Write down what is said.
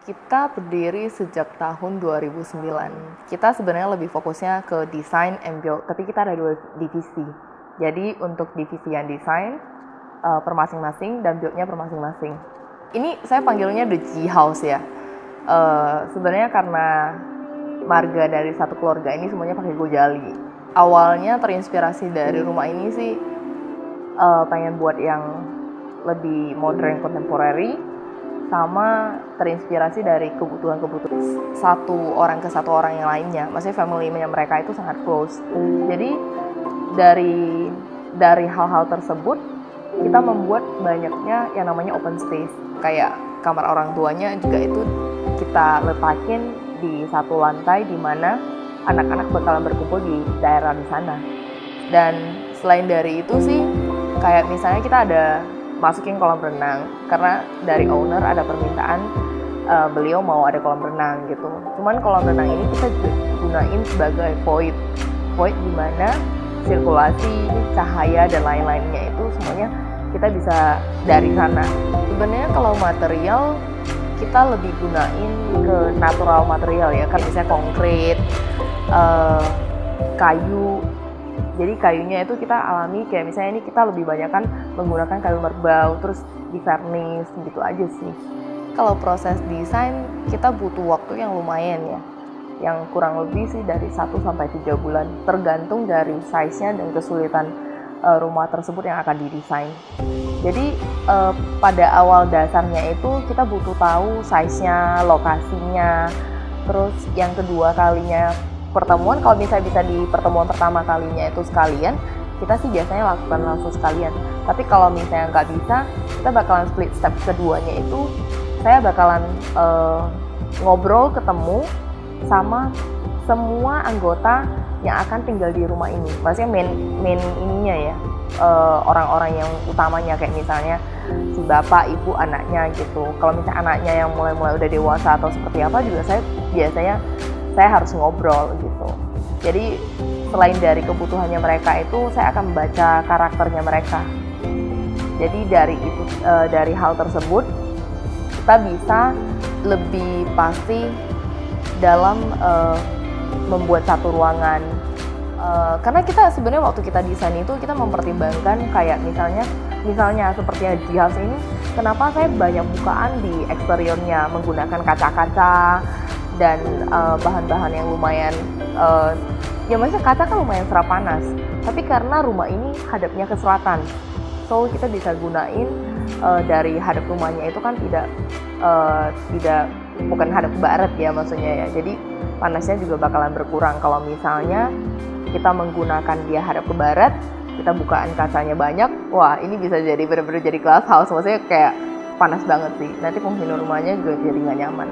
Kita berdiri sejak tahun 2009. Kita sebenarnya lebih fokusnya ke desain and build, tapi kita ada 2 divisi. Jadi untuk divisi yang desain per masing-masing dan build-nya per masing-masing. Ini saya panggilnya The G House ya. Sebenarnya karena marga dari satu keluarga ini semuanya pakai gojali. Awalnya terinspirasi dari rumah ini sih pengen buat yang lebih modern contemporary, sama terinspirasi dari kebutuhan satu orang ke satu orang yang lainnya. Maksudnya family-nya mereka itu sangat close. Jadi dari hal-hal tersebut kita membuat banyaknya yang namanya open space. Kayak kamar orang tuanya juga itu kita letakin di satu lantai di mana anak-anak bakalan berkumpul di daerah di sana. Dan selain dari itu sih, kayak misalnya kita ada masukin kolam renang karena dari owner ada permintaan beliau mau ada kolam renang gitu. Cuman kolam renang ini kita gunain sebagai void di mana sirkulasi cahaya dan lain-lainnya itu semuanya kita bisa dari sana. Sebenarnya kalau material kita lebih gunain ke natural material ya, kan misalnya konkrit, kayu. Jadi kayunya itu kita alami, kayak misalnya ini kita lebih banyak kan menggunakan kayu merbau, terus di vernis gitu aja sih. Kalau proses desain kita butuh waktu yang lumayan ya, yang kurang lebih sih dari 1-3 bulan, tergantung dari size-nya dan kesulitan rumah tersebut yang akan didesain. Jadi pada awal dasarnya itu kita butuh tahu size-nya, lokasinya, terus yang kedua kalinya pertemuan, kalau misalnya bisa di pertemuan pertama kalinya itu sekalian, kita sih biasanya lakukan langsung sekalian. Tapi kalau misalnya nggak bisa, kita bakalan split step keduanya itu, saya bakalan ngobrol, ketemu sama semua anggota yang akan tinggal di rumah ini. Maksudnya main ininya ya, orang-orang yang utamanya, kayak misalnya si bapak, ibu, anaknya gitu. Kalau misalnya anaknya yang mulai udah dewasa atau seperti apa juga, saya biasanya harus ngobrol gitu. Jadi selain dari kebutuhannya mereka itu, saya akan membaca karakternya mereka. Jadi dari hal tersebut kita bisa lebih pasti dalam membuat satu ruangan. Karena kita sebenarnya waktu kita desain itu kita mempertimbangkan kayak misalnya seperti di house ini, kenapa saya banyak bukaan di eksteriornya menggunakan kaca-kaca dan bahan-bahan yang lumayan ya maksudnya kaca kan lumayan serap panas, tapi karena rumah ini hadapnya ke selatan, so kita bisa gunain dari hadap rumahnya itu kan tidak bukan hadap barat ya maksudnya ya, jadi panasnya juga bakalan berkurang. Kalau misalnya kita menggunakan dia hadap ke barat, kita bukaan kacanya banyak, wah ini bisa jadi benar-benar jadi glass house, maksudnya kayak panas banget sih, nanti penghuni rumahnya juga jadi nggak nyaman.